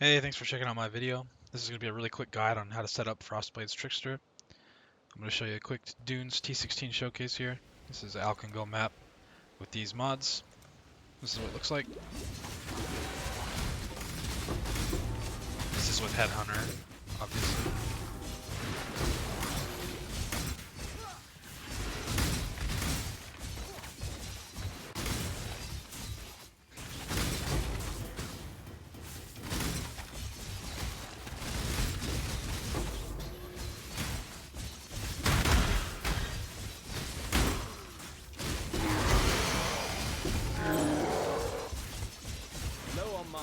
Hey, thanks for checking out my video. This is going to be a really quick guide on how to set up Frostblade's Trickster. I'm going to show you a quick Dunes T16 showcase here. This is an Alcon map with these mods. This is what it looks like. This is with Headhunter, obviously. Low on mine.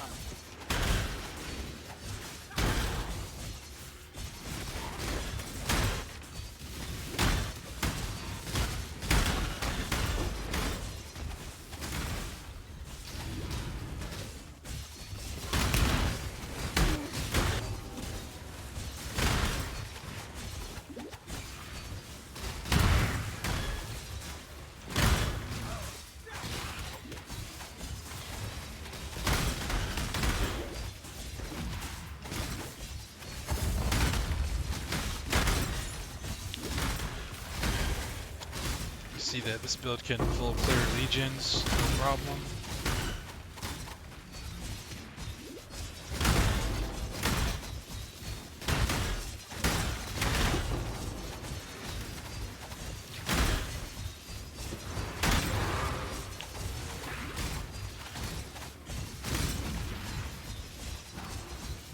You see that this build can full clear legions, no problem.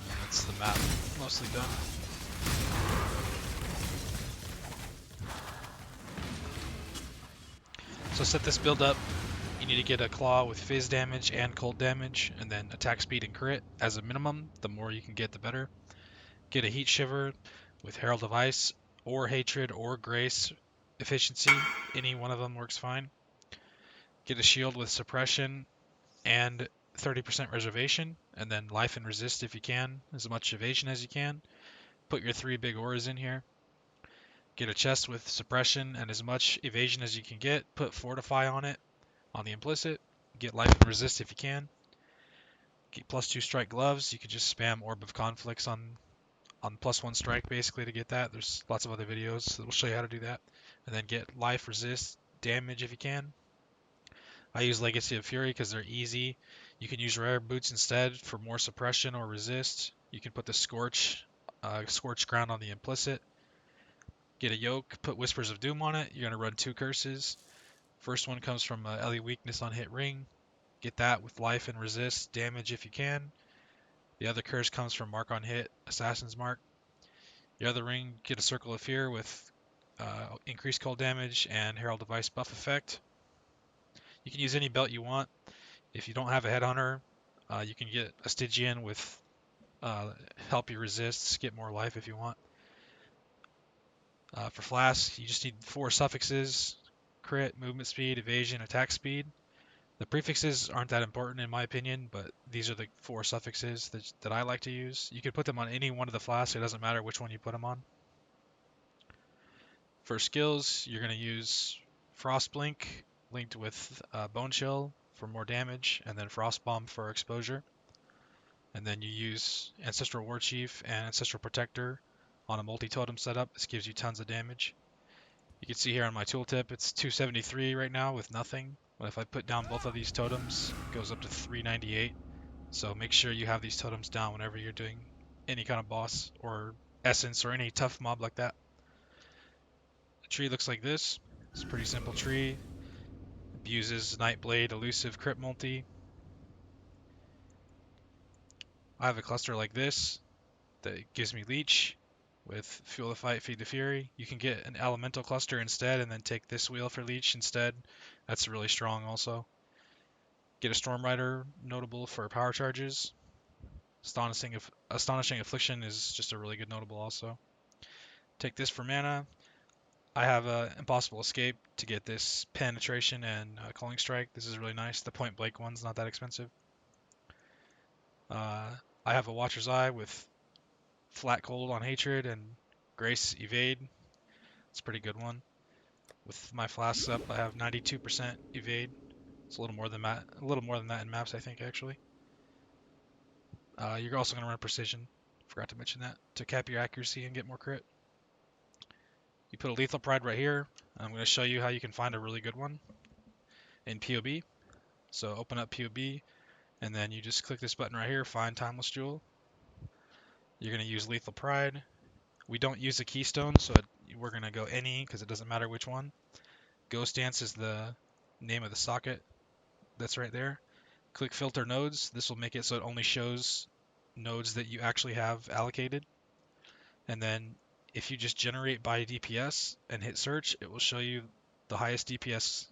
And that's the map mostly done. So set this build up. You need to get a claw with fizz damage and cold damage, and then attack speed and crit as a minimum. The more you can get, the better. Get a heat shiver with Herald of Ice, or Hatred, or Grace efficiency. Any one of them works fine. Get a shield with suppression and 30% reservation, and then life and resist if you can, as much evasion as you can. Put your 3 big auras in here. Get a chest with suppression and as much evasion as you can get. Put fortify on it, on the implicit. Get life and resist if you can. Get +2 strike gloves. You can just spam Orb of Conflicts on +1 strike basically to get that. There's lots of other videos that will show you how to do that. And then get life, resist, damage if you can. I use Legacy of Fury because they're easy. You can use rare boots instead for more suppression or resist. You can put the Scorch Ground on the implicit. Get a yoke, put Whispers of Doom on it. You're going to run 2 curses. First one comes from Ellie Weakness on hit ring. Get that with life and resist, damage if you can. The other curse comes from Mark on hit, Assassin's Mark. The other ring, get a Circle of Fear with increased cold damage and Herald of Ice buff effect. You can use any belt you want. If you don't have a Headhunter, you can get a Stygian with help you resist, get more life if you want. For Flasks, you just need 4 suffixes: crit, movement speed, evasion, attack speed. The prefixes aren't that important in my opinion, but these are the 4 suffixes that I like to use. You could put them on any one of the flasks, it doesn't matter which one you put them on. For skills, you're going to use Frost Blink linked with Bone Chill for more damage, and then Frost Bomb for exposure. And then you use Ancestral War Chief and Ancestral Protector on a multi-totem setup. This gives you tons of damage. You can see here on my tooltip, it's 273 right now with nothing. But if I put down both of these totems, it goes up to 398. So make sure you have these totems down whenever you're doing any kind of boss or essence or any tough mob like that. The tree looks like this. It's a pretty simple tree. Abuses Nightblade, Elusive, Crit Multi. I have a cluster like this that gives me Leech with Fuel the Fight, Feed the Fury. You can get an Elemental cluster instead and then take this wheel for Leech instead. That's really strong also. Get a Storm Rider, notable for power charges. Astonishing Affliction is just a really good notable also. Take this for mana. I have Impossible Escape to get this Penetration and Calling Strike. This is really nice. The Point Blank one's not that expensive. I have a Watcher's Eye with Flat Cold on Hatred and Grace Evade. It's a pretty good one. With my flasks up, I have 92% evade. It's a little more than that. A little more than that in maps, I think, actually. You're also going to run precision. Forgot to mention that to cap your accuracy and get more crit. You put a lethal pride right here. I'm going to show you how you can find a really good one in POB. So open up POB and then you just click this button right here, find timeless jewel. You're going to use lethal pride. We don't use a keystone, so we're going to go any because it doesn't matter which one. Ghost dance is the name of the socket that's right there. Click filter nodes. This will make it so it only shows nodes that you actually have allocated. And then if you just generate by DPS and hit search, it will show you the highest DPS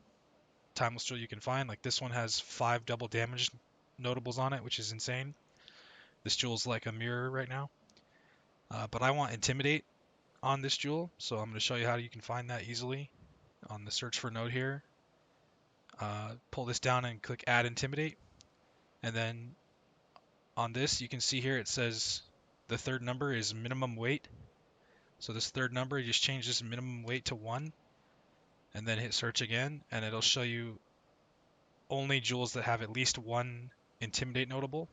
timeless jewel you can find. Like this one has 5 double damage notables on it, which is insane. This jewel's like a mirror right now. But I want Intimidate on this jewel, so I'm going to show you how you can find that easily on the search for node here. Pull this down and click Add Intimidate. And then on this, you can see here it says the third number is minimum weight. So this third number, you just change this minimum weight to 1, and then hit search again, and it'll show you only jewels that have at least 1 Intimidate notable.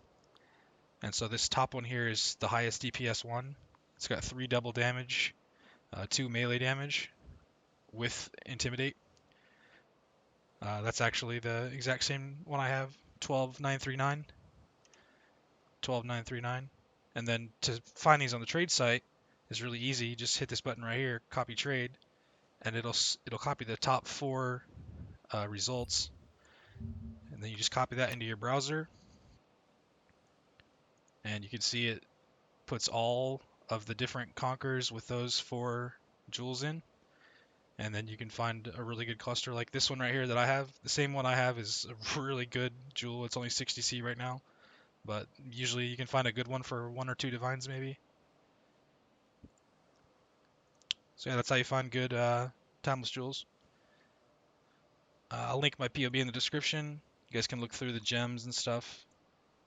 And so this top one here is the highest DPS one. It's got 3 double damage, 2 melee damage with Intimidate. That's actually the exact same one I have, 12939. 12939. And then to find these on the trade site is really easy. Just hit this button right here, copy trade, and it'll copy the top 4 results. And then you just copy that into your browser, and you can see it puts all of the different conquerors with those 4 jewels in. And then you can find a really good cluster like this one right here that I have. The same one I have is a really good jewel. It's only 60C right now, but usually you can find a good one for 1 or 2 divines maybe. So yeah, that's how you find good timeless jewels. I'll link my POB in the description. You guys can look through the gems and stuff,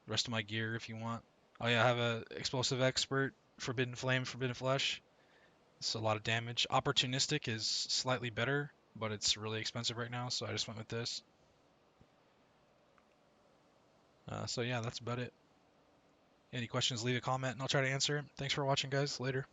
the rest of my gear if you want. Oh yeah, I have a explosive expert, forbidden flame, forbidden flesh. It's a lot of damage. Opportunistic is slightly better, but it's really expensive right now, so I just went with this. So yeah, that's about it. Any questions, leave a comment and I'll try to answer. Thanks for watching, guys. Later.